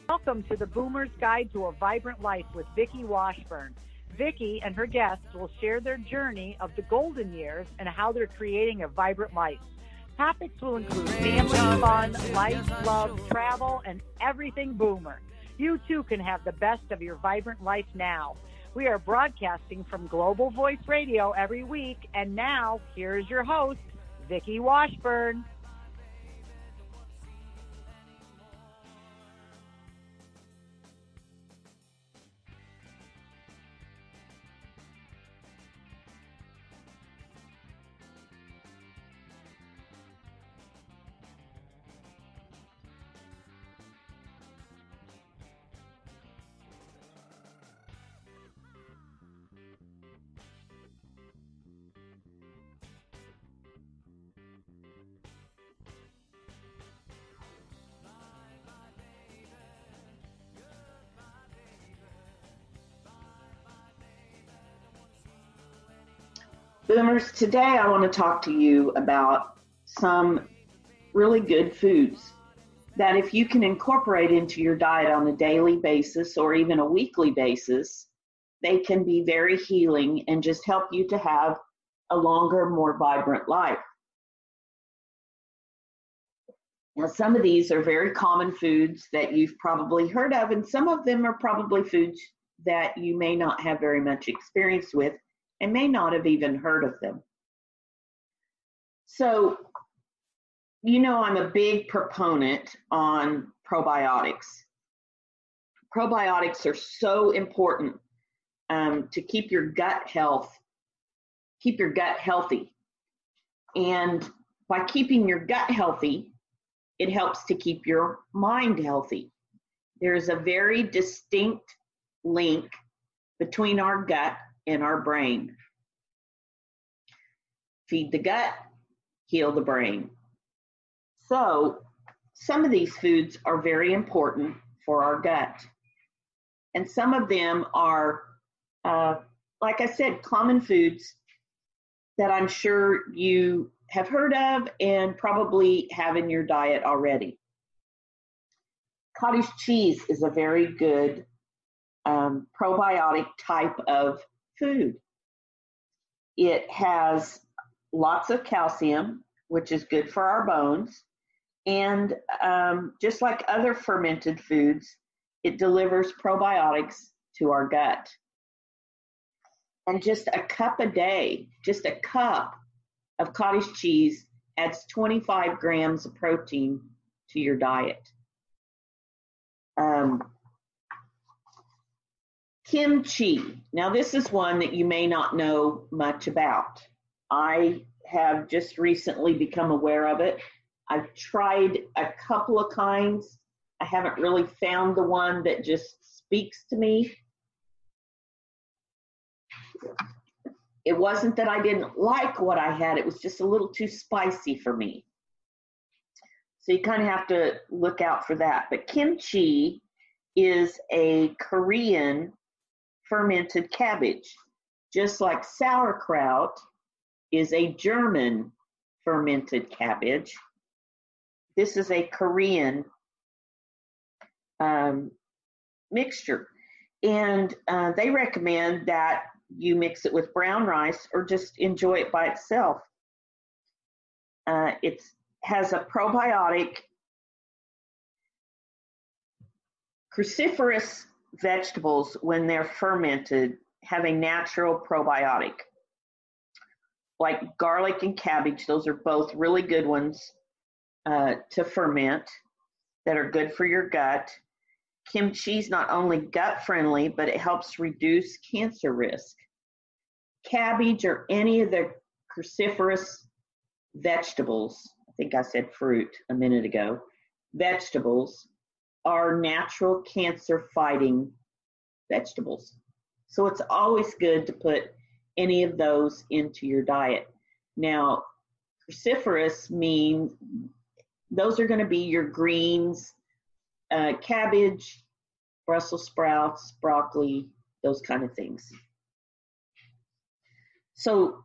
Welcome to the Boomer's Guide to a Vibrant Life with Vicki Washburn. Vicki and her guests will share their journey of the golden years and how they're creating a vibrant life. Topics will include family, fun, life, love, travel, and everything Boomer. You too can have the best of your vibrant life now. We are broadcasting from Global Voice Radio every week, and now here's your host, Vicki Washburn. Boomers, today I want to talk to you about some really good foods that if you can incorporate into your diet on a daily basis or even a weekly basis, they can be very healing and just help you to have a longer, more vibrant life. Now, some of these are very common foods that you've probably heard of, and some of them are probably foods that you may not have very much experience with and may not have even heard of them. So, you know, I'm a big proponent on probiotics. Probiotics are so important to keep your gut healthy. And by keeping your gut healthy, it helps to keep your mind healthy. There's a very distinct link between our gut and our brain. Feed the gut, heal the brain. So some of these foods are very important for our gut. And some of them are, like I said, common foods that I'm sure you have heard of and probably have in your diet already. Cottage cheese is a very good probiotic type of food. It has lots of calcium, which is good for our bones. And just like other fermented foods, it delivers probiotics to our gut. And just a cup a day, just a cup of cottage cheese adds 25 grams of protein to your diet. Kimchi. Now, this is one that you may not know much about. I have just recently become aware of it. I've tried a couple of kinds. I haven't really found the one that just speaks to me. It wasn't that I didn't like what I had. It was just a little too spicy for me. So you kind of have to look out for that. But kimchi is a Korean fermented cabbage, just like sauerkraut is a German fermented cabbage. This is a Korean mixture, and they recommend that you mix it with brown rice or just enjoy it by itself. It has a probiotic. Cruciferous vegetables, when they're fermented, have a natural probiotic. Like garlic and cabbage, those are both really good ones to ferment that are good for your gut. Kimchi is not only gut friendly, but it helps reduce cancer risk. Cabbage or any of the cruciferous vegetables, I think I said fruit a minute ago, vegetables are natural cancer fighting vegetables. So it's always good to put any of those into your diet. Now, cruciferous means those are going to be your greens, cabbage, Brussels sprouts, broccoli, those kind of things. So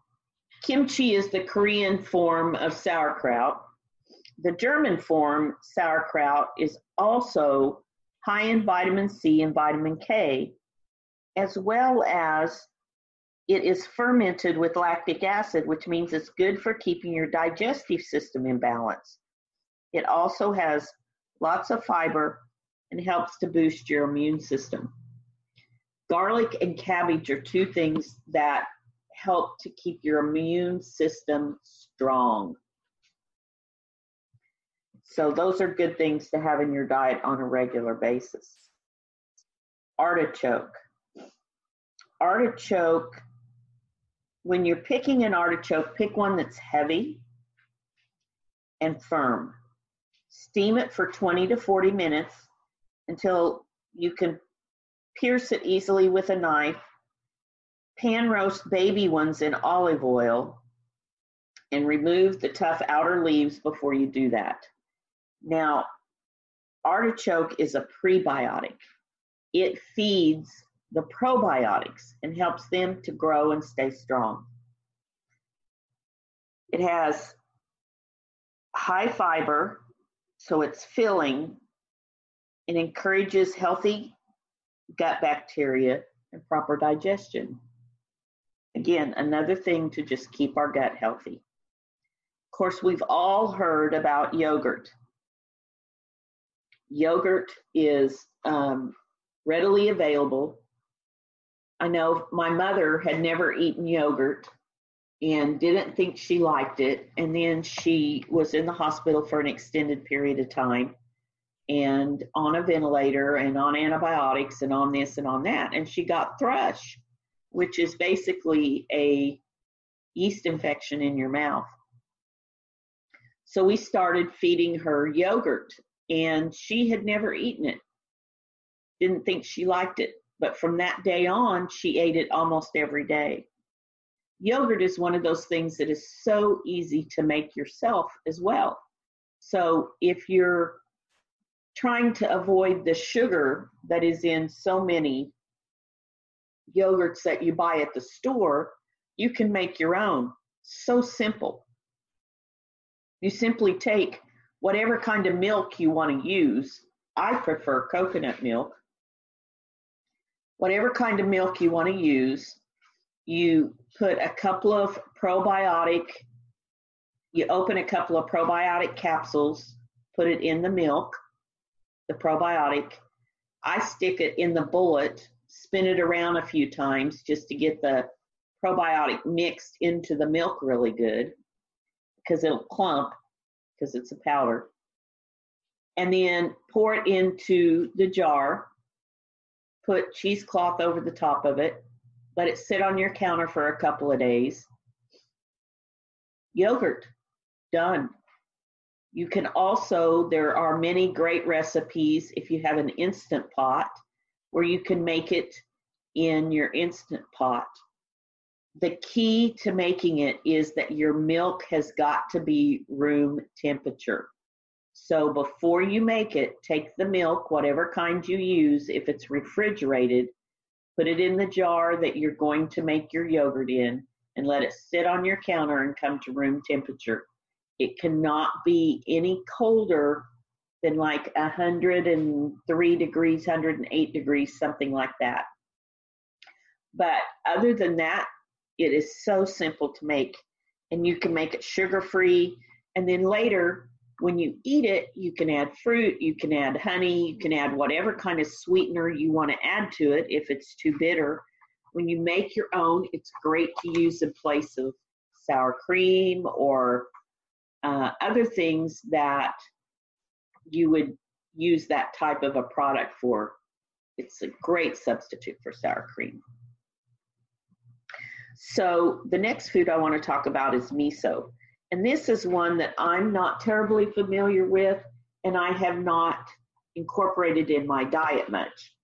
kimchi is the Korean form of sauerkraut. The German form, sauerkraut, is also high in vitamin C and vitamin K, as well as it is fermented with lactic acid, which means it's good for keeping your digestive system in balance. It also has lots of fiber and helps to boost your immune system. Garlic and cabbage are two things that help to keep your immune system strong. So those are good things to have in your diet on a regular basis. Artichoke. Artichoke, when you're picking an artichoke, pick one that's heavy and firm. Steam it for 20 to 40 minutes until you can pierce it easily with a knife. Pan roast baby ones in olive oil and remove the tough outer leaves before you do that. Now, artichoke is a prebiotic. It feeds the probiotics and helps them to grow and stay strong. It has high fiber, so it's filling. It encourages healthy gut bacteria and proper digestion. Again, another thing to just keep our gut healthy. Of course, we've all heard about yogurt. Yogurt is readily available. I know my mother had never eaten yogurt and didn't think she liked it. And then she was in the hospital for an extended period of time and on a ventilator and on antibiotics and on this and on that. And she got thrush, which is basically a yeast infection in your mouth. So we started feeding her yogurt, and she had never eaten it. Didn't think she liked it. But from that day on, she ate it almost every day. Yogurt is one of those things that is so easy to make yourself as well. So if you're trying to avoid the sugar that is in so many yogurts that you buy at the store, you can make your own. So simple. You simply take whatever kind of milk you want to use. I prefer coconut milk. Whatever kind of milk you want to use, you put a couple of you open a couple of probiotic capsules, put it in the milk, the probiotic. I stick it in the bullet, spin it around a few times just to get the probiotic mixed into the milk really good, because it'll clump because it's a powder. And then pour it into the jar, put cheesecloth over the top of it, let it sit on your counter for a couple of days. Yogurt, done. You can also, there are many great recipes if you have an Instant Pot where you can make it in your Instant Pot. The key to making it is that your milk has got to be room temperature. So before you make it, take the milk, whatever kind you use, if it's refrigerated, put it in the jar that you're going to make your yogurt in and let it sit on your counter and come to room temperature. It cannot be any colder than like 103 degrees, 108 degrees, something like that. But other than that, it is so simple to make, and you can make it sugar-free. And then later, when you eat it, you can add fruit, you can add honey, you can add whatever kind of sweetener you want to add to it if it's too bitter. When you make your own, it's great to use in place of sour cream or other things that you would use that type of a product for. It's a great substitute for sour cream. So the next food I want to talk about is miso. And this is one that I'm not terribly familiar with, and I have not incorporated in my diet much.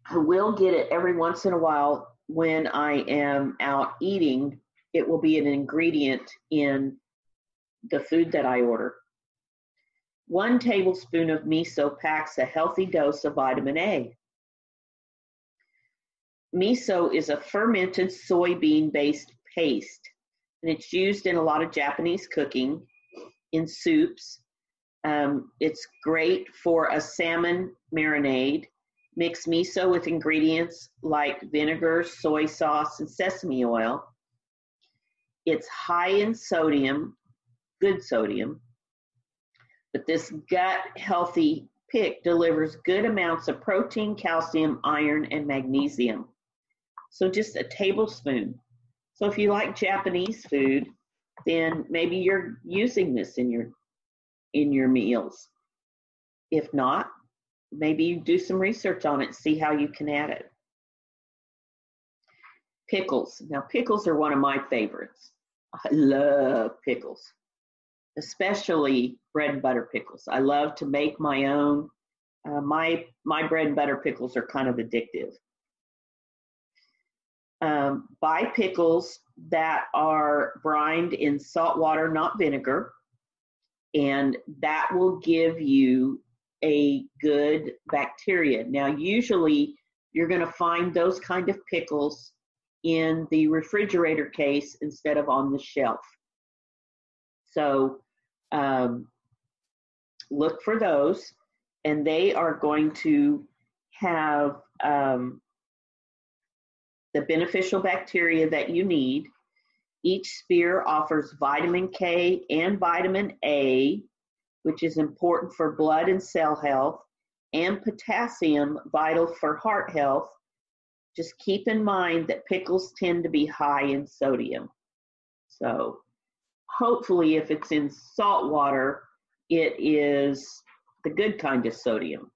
I will get it every once in a while when I am out eating. It will be an ingredient in the food that I order. 1 tablespoon of miso packs a healthy dose of vitamin A. Miso is a fermented soybean-based paste, and it's used in a lot of Japanese cooking, in soups, It's great for a salmon marinade. Mix miso with ingredients like vinegar, soy sauce, and sesame oil. It's high in sodium, good sodium, but this gut healthy pick delivers good amounts of protein, calcium, iron, and magnesium. So just a tablespoon. So if you like Japanese food, then maybe you're using this in your meals. If not, maybe you do some research on it, see how you can add it. Pickles. Now, pickles are one of my favorites. I love pickles, especially bread and butter pickles. I love to make my own. My bread and butter pickles are kind of addictive. Buy pickles that are brined in salt water, not vinegar, and that will give you a good bacteria. Now, usually you're going to find those kind of pickles in the refrigerator case instead of on the shelf. So look for those, and they are going to have the beneficial bacteria that you need. Each spear offers vitamin K and vitamin A, which is important for blood and cell health, and potassium, vital for heart health. Just keep in mind that pickles tend to be high in sodium. So hopefully if it's in salt water, it is the good kind of sodium.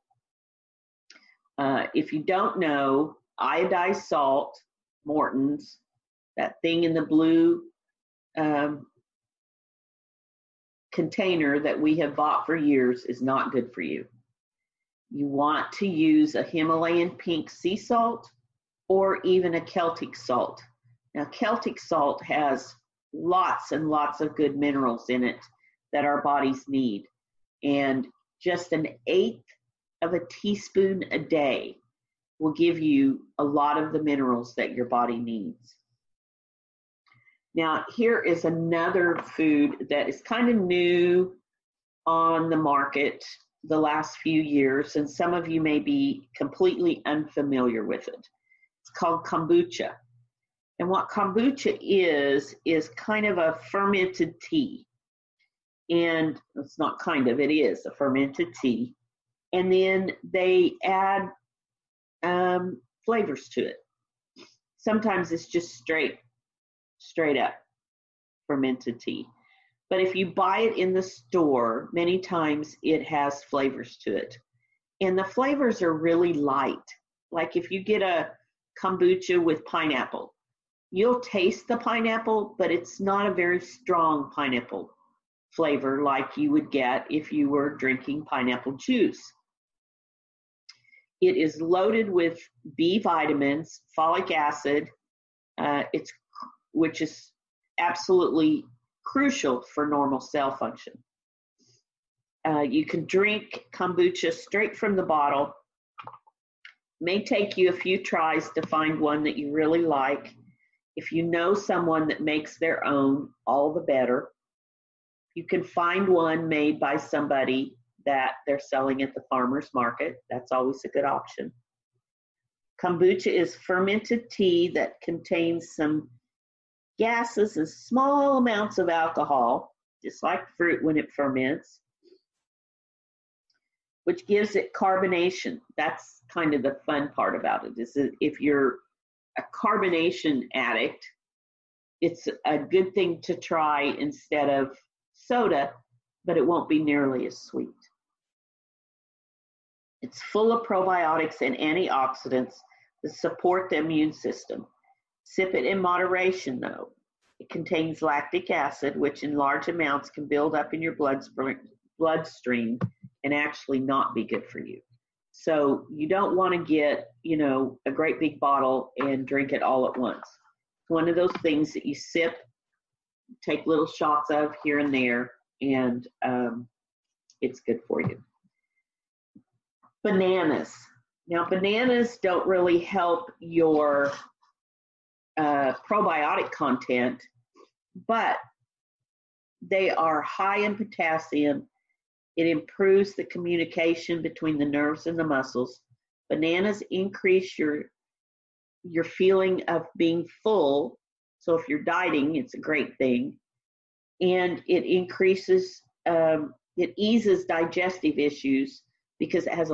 If you don't know, iodized salt, Morton's, that thing in the blue container that we have bought for years, is not good for you. You want to use a Himalayan pink sea salt or even a Celtic salt. Now, Celtic salt has lots and lots of good minerals in it that our bodies need. And just 1/8 of a teaspoon a day will give you a lot of the minerals that your body needs. Now, here is another food that is kind of new on the market the last few years, and some of you may be completely unfamiliar with it. It's called kombucha. And what kombucha is kind of a fermented tea. And it's not kind of, it is a fermented tea. And then they add flavors to it. Sometimes it's just straight up fermented tea. But if you buy it in the store, many times it has flavors to it. And the flavors are really light. Like if you get a kombucha with pineapple, you'll taste the pineapple, but it's not a very strong pineapple flavor like you would get if you were drinking pineapple juice. It is loaded with B vitamins, folic acid, which is absolutely crucial for normal cell function. You can drink kombucha straight from the bottle. May take you a few tries to find one that you really like. If you know someone that makes their own, all the better. You can find one made by somebody that they're selling at the farmer's market. That's always a good option. Kombucha is fermented tea that contains some gases and small amounts of alcohol, just like fruit when it ferments, which gives it carbonation. That's kind of the fun part about it, is that if you're a carbonation addict, it's a good thing to try instead of soda, but it won't be nearly as sweet. It's full of probiotics and antioxidants that support the immune system. Sip it in moderation, though. It contains lactic acid, which in large amounts can build up in your bloodstream and actually not be good for you. So you don't want to get, a great big bottle and drink it all at once. It's one of those things that you sip, take little shots of here and there, and it's good for you. Bananas. Now, bananas don't really help your probiotic content, but they are high in potassium It improves the communication between the nerves and the muscles. Bananas increase your feeling of being full. So if you're dieting, it's a great thing. And it increases, it eases digestive issues because it has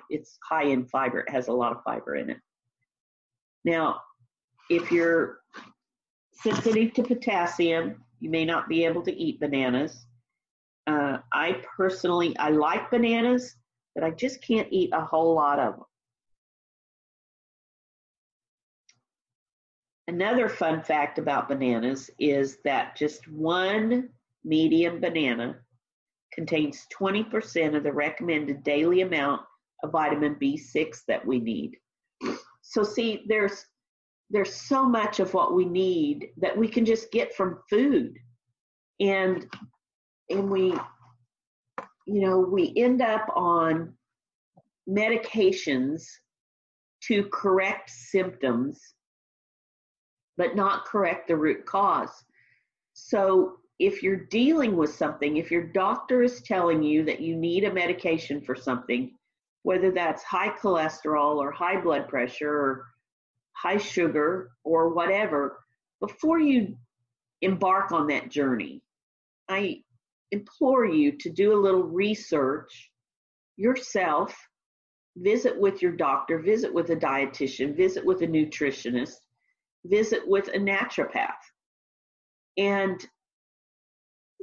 it's high in fiber. It has a lot of fiber in it. Now, if you're sensitive to potassium, you may not be able to eat bananas. I like bananas, but I just can't eat a whole lot of them. Another fun fact about bananas is that just one medium banana contains 20% of the recommended daily amount of vitamin B6 that we need. So see, there's so much of what we need that we can just get from food. And we end up on medications to correct symptoms, but not correct the root cause. So if you're dealing with something, if your doctor is telling you that you need a medication for something, whether that's high cholesterol or high blood pressure or high sugar or whatever, before you embark on that journey, I implore you to do a little research yourself, visit with your doctor, visit with a dietitian, visit with a nutritionist, visit with a naturopath, and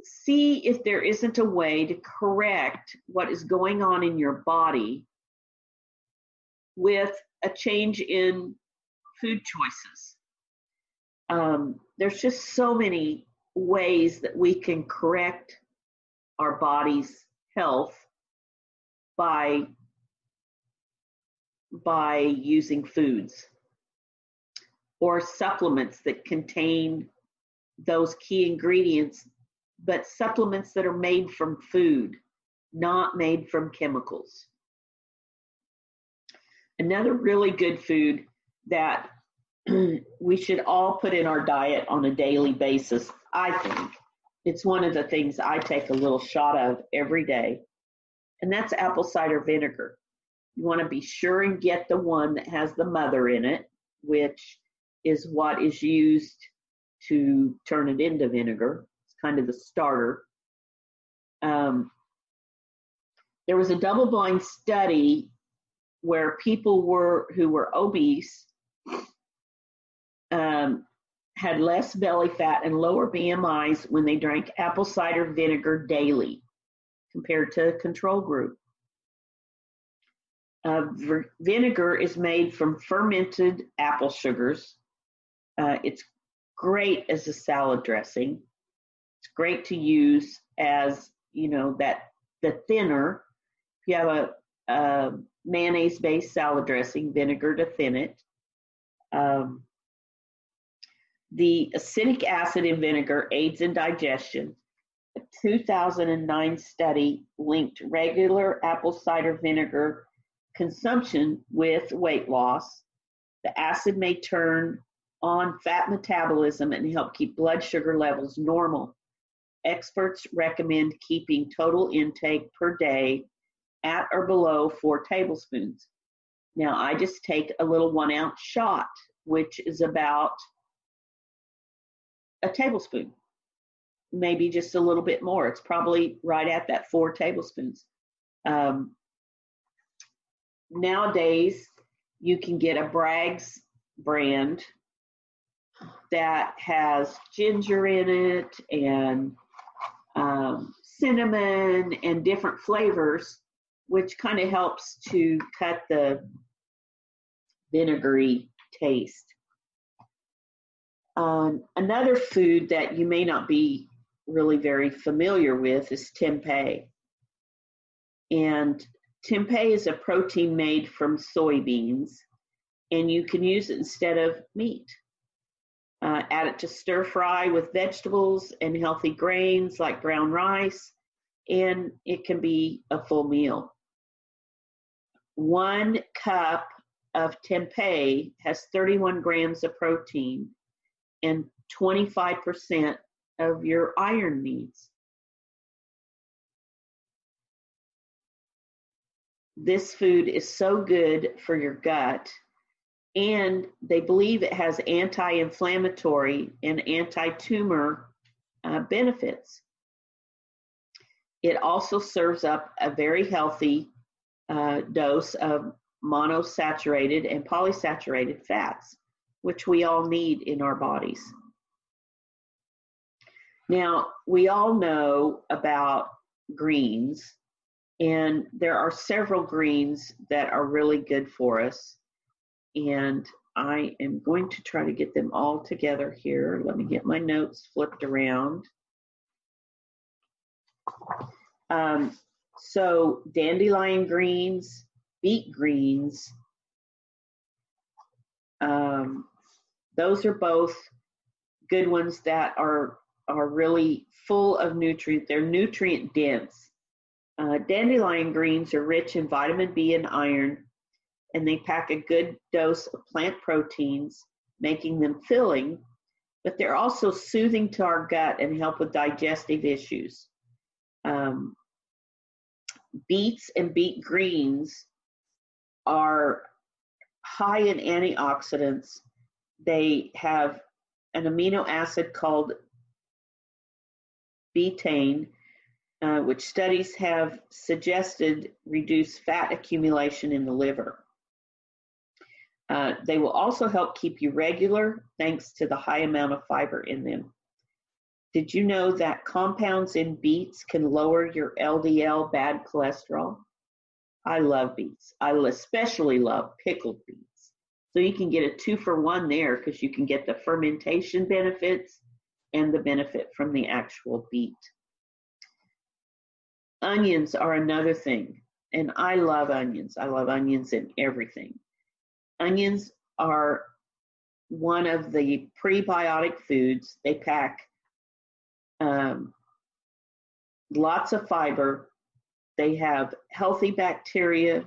see if there isn't a way to correct what is going on in your body with a change in food choices. There's just so many ways that we can correct our body's health by using foods or supplements that contain those key ingredients, but supplements that are made from food, not made from chemicals. Another really good food that we should all put in our diet on a daily basis, I think. It's one of the things I take a little shot of every day, and that's apple cider vinegar. You want to be sure and get the one that has the mother in it, which is what is used to turn it into vinegar. It's kind of the starter. There was a double-blind study where people who were obese had less belly fat and lower BMIs when they drank apple cider vinegar daily compared to a control group. Vinegar is made from fermented apple sugars. It's great as a salad dressing. It's great to use as, the thinner. If you have a mayonnaise-based salad dressing, vinegar to thin it. The acidic acid in vinegar aids in digestion. A 2009 study linked regular apple cider vinegar consumption with weight loss. The acid may turn on fat metabolism and help keep blood sugar levels normal. Experts recommend keeping total intake per day at or below 4 tablespoons. Now, I just take a little 1-ounce shot, which is about a tablespoon, maybe just a little bit more. It's probably right at that 4 tablespoons. Nowadays, you can get a Bragg's brand that has ginger in it and cinnamon and different flavors, which kind of helps to cut the vinegary taste. Another food that you may not be really very familiar with is tempeh. And tempeh is a protein made from soybeans, and you can use it instead of meat. Add it to stir fry with vegetables and healthy grains like brown rice, and it can be a full meal. 1 cup of tempeh has 31 grams of protein and 25% of your iron needs. this food is so good for your gut, and they believe it has anti-inflammatory and anti-tumor benefits. It also serves up a very healthy dose of monosaturated and polysaturated fats, which we all need in our bodies. Now, we all know about greens, and there are several greens that are really good for us. And I am going to try to get them all together here. Let me get my notes flipped around. So dandelion greens, beet greens, those are both good ones that are really full of nutrients. They're nutrient dense. Dandelion greens are rich in vitamin B and iron, and they pack a good dose of plant proteins, making them filling, but they're also soothing to our gut and help with digestive issues. Beets and beet greens are high in antioxidants. They have an amino acid called betaine, which studies have suggested reduce fat accumulation in the liver. They will also help keep you regular thanks to the high amount of fiber in them. Did you know that compounds in beets can lower your LDL bad cholesterol? I love beets. I especially love pickled beets. So you can get a 2-for-1 there because you can get the fermentation benefits and the benefit from the actual beet. Onions are another thing, and I love onions. I love onions in everything. Onions are one of the prebiotic foods. They pack lots of fiber. They have healthy bacteria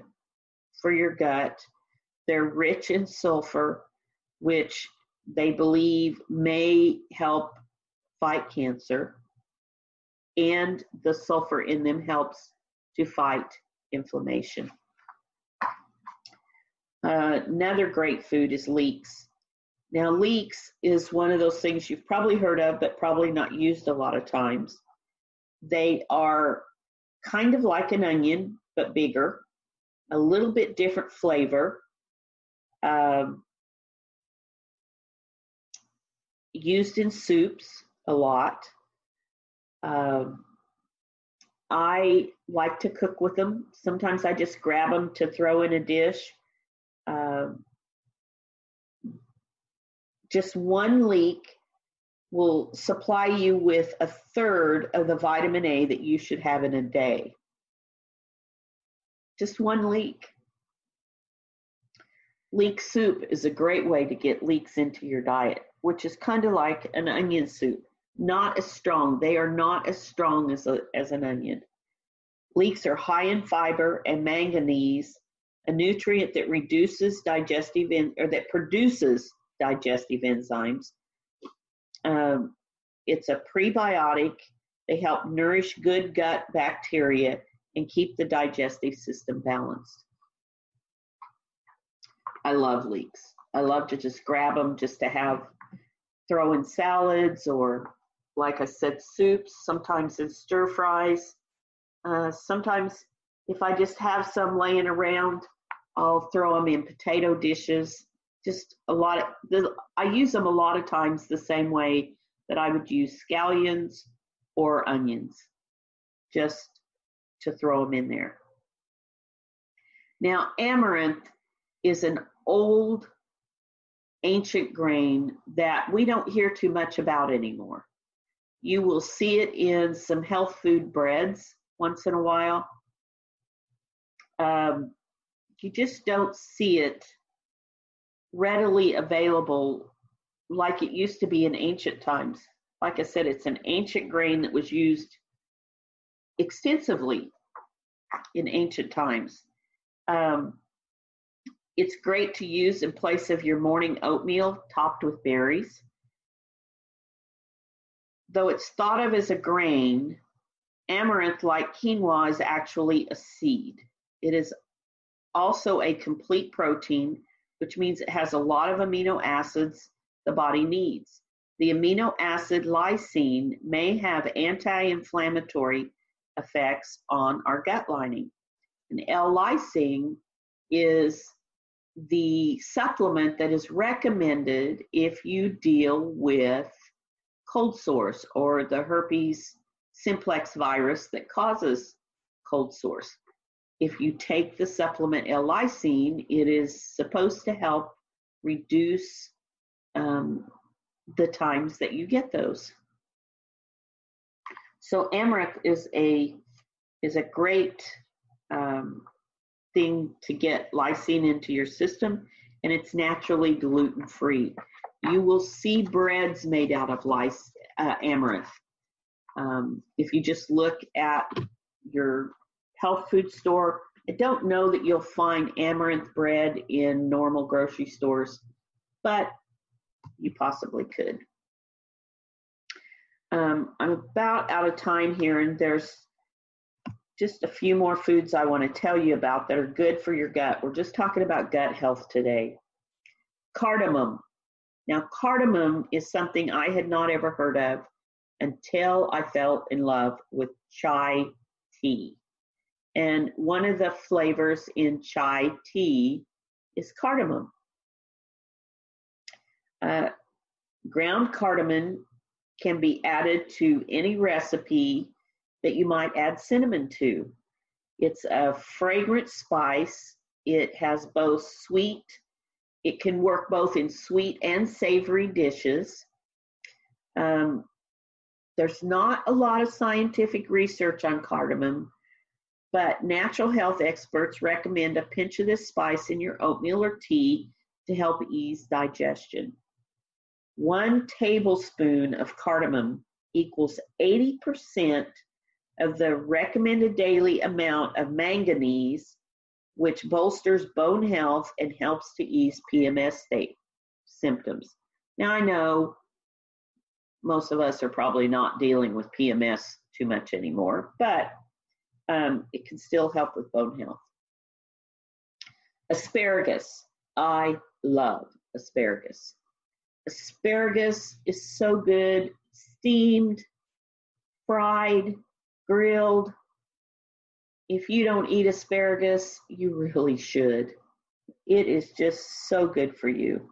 for your gut. They're rich in sulfur, which they believe may help fight cancer. And the sulfur in them helps to fight inflammation. Another great food is leeks. Now, leeks is one of those things you've probably heard of, but probably not used a lot of times. They are kind of like an onion, but bigger, a little bit different flavor. Used in soups a lot. I like to cook with them. Sometimes I just grab them to throw in a dish. Just one leek will supply you with 1/3 of the vitamin A that you should have in a day. Just one leek. Leek soup is a great way to get leeks into your diet, which is kind of like an onion soup. Not as strong. They are not as strong as an onion. Leeks are high in fiber and manganese, a nutrient that produces digestive enzymes. It's a prebiotic. They help nourish good gut bacteria and keep the digestive system balanced. I love leeks. I love to just grab them just to throw in salads or, like I said, soups, sometimes in stir fries. Sometimes if I just have some laying around, I'll throw them in potato dishes. Just I use them a lot of times the same way that I would use scallions or onions, just to throw them in there. Now, amaranth is an old, ancient grain that we don't hear too much about anymore. You will see it in some health food breads once in a while. You just don't see it readily available like it used to be in ancient times. Like I said, it's an ancient grain that was used extensively in ancient times. It's great to use in place of your morning oatmeal topped with berries. Though it's thought of as a grain, amaranth, like quinoa, is actually a seed. It is also a complete protein, which means it has a lot of amino acids the body needs. The amino acid lysine may have anti-inflammatory effects on our gut lining. And L-lysine is the supplement that is recommended if you deal with cold sores or the herpes simplex virus that causes cold sores. If you take the supplement L-lysine, it is supposed to help reduce the times that you get those. So Amaranth is a great thing to get lysine into your system, and it's naturally gluten-free. You will see breads made out of amaranth. If you just look at your health food store, I don't know that you'll find amaranth bread in normal grocery stores, but you possibly could. I'm about out of time here, and there's just a few more foods I want to tell you about that are good for your gut. We're just talking about gut health today. Cardamom. Now, cardamom is something I had not ever heard of until I fell in love with chai tea. And one of the flavors in chai tea is cardamom. Ground cardamom can be added to any recipe that you might add cinnamon to. It's a fragrant spice. It has both sweet, it can work both in sweet and savory dishes. There's not a lot of scientific research on cardamom, but natural health experts recommend a pinch of this spice in your oatmeal or tea to help ease digestion. 1 tablespoon of cardamom equals 80% of the recommended daily amount of manganese, which bolsters bone health and helps to ease PMS symptoms. Now, I know most of us are probably not dealing with PMS too much anymore, but it can still help with bone health. Asparagus. I love asparagus. Asparagus is so good, steamed, fried, grilled. If you don't eat asparagus, you really should. It is just so good for you.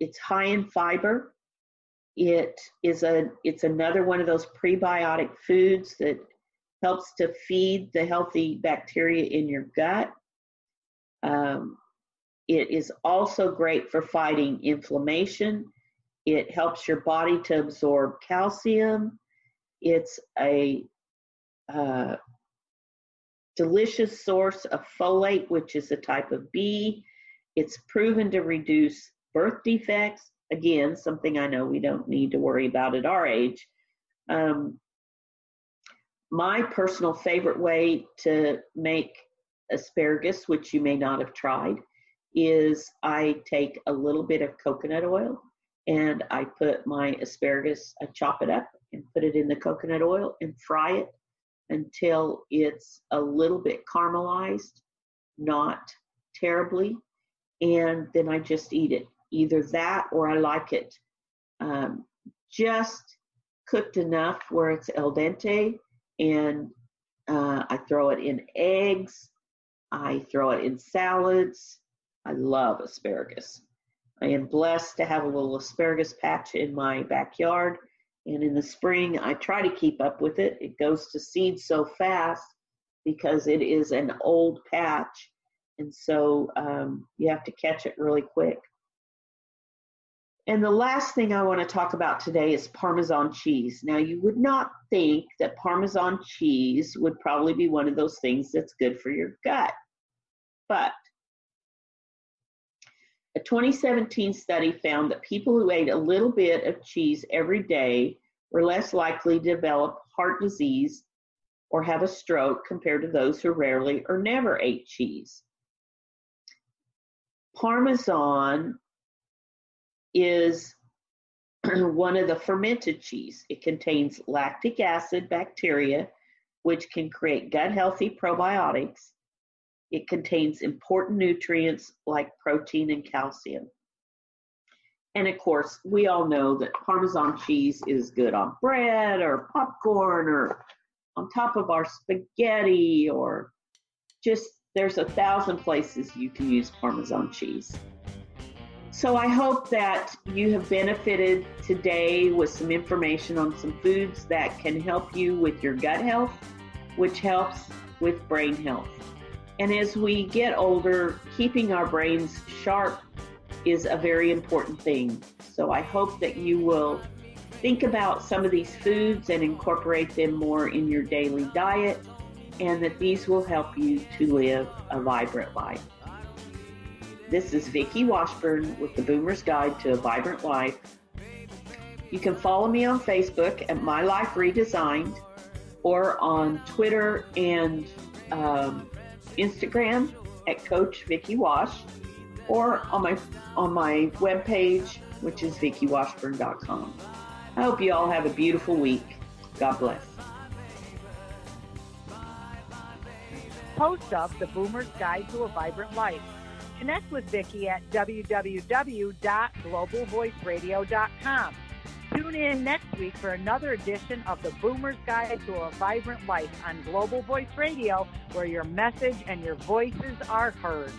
It's high in fiber. It's another one of those prebiotic foods that helps to feed the healthy bacteria in your gut. It is also great for fighting inflammation. It helps your body to absorb calcium. It's a delicious source of folate, which is a type of B. It's proven to reduce birth defects. Again, something I know we don't need to worry about at our age. My personal favorite way to make asparagus, which you may not have tried, is I take a little bit of coconut oil and I put my asparagus, I chop it up and put it in the coconut oil and fry it until it's a little bit caramelized, not terribly, and then I just eat it. Either that or I like it just cooked enough where it's al dente, and I throw it in eggs, I throw it in salads. I love asparagus. I am blessed to have a little asparagus patch in my backyard, and in the spring I try to keep up with it. It goes to seed so fast because it is an old patch, and so you have to catch it really quick. And the last thing I want to talk about today is Parmesan cheese. Now, you would not think that Parmesan cheese would probably be one of those things that's good for your gut, but a 2017 study found that people who ate a little bit of cheese every day were less likely to develop heart disease or have a stroke compared to those who rarely or never ate cheese. Parmesan is one of the fermented cheese. It contains lactic acid bacteria, which can create gut-healthy probiotics. It contains important nutrients like protein and calcium. And of course, we all know that Parmesan cheese is good on bread or popcorn or on top of our spaghetti, or just there's 1,000 places you can use Parmesan cheese. So I hope that you have benefited today with some information on some foods that can help you with your gut health, which helps with brain health. And as we get older, keeping our brains sharp is a very important thing. So I hope that you will think about some of these foods and incorporate them more in your daily diet, and that these will help you to live a vibrant life. This is Vicki Washburn with the Boomer's Guide to a Vibrant Life. You can follow me on Facebook at My Life Redesigned, or on Twitter and Instagram at Coach Vicki Wash, or on my webpage, which is VickiWashburn.com. I hope you all have a beautiful week. God bless. Host of the Boomer's Guide to a Vibrant Life. Connect with Vicki at www.globalvoiceradio.com. Tune in next week for another edition of the Boomer's Guide to a Vibrant Life on Global Voice Radio, where your message and your voices are heard.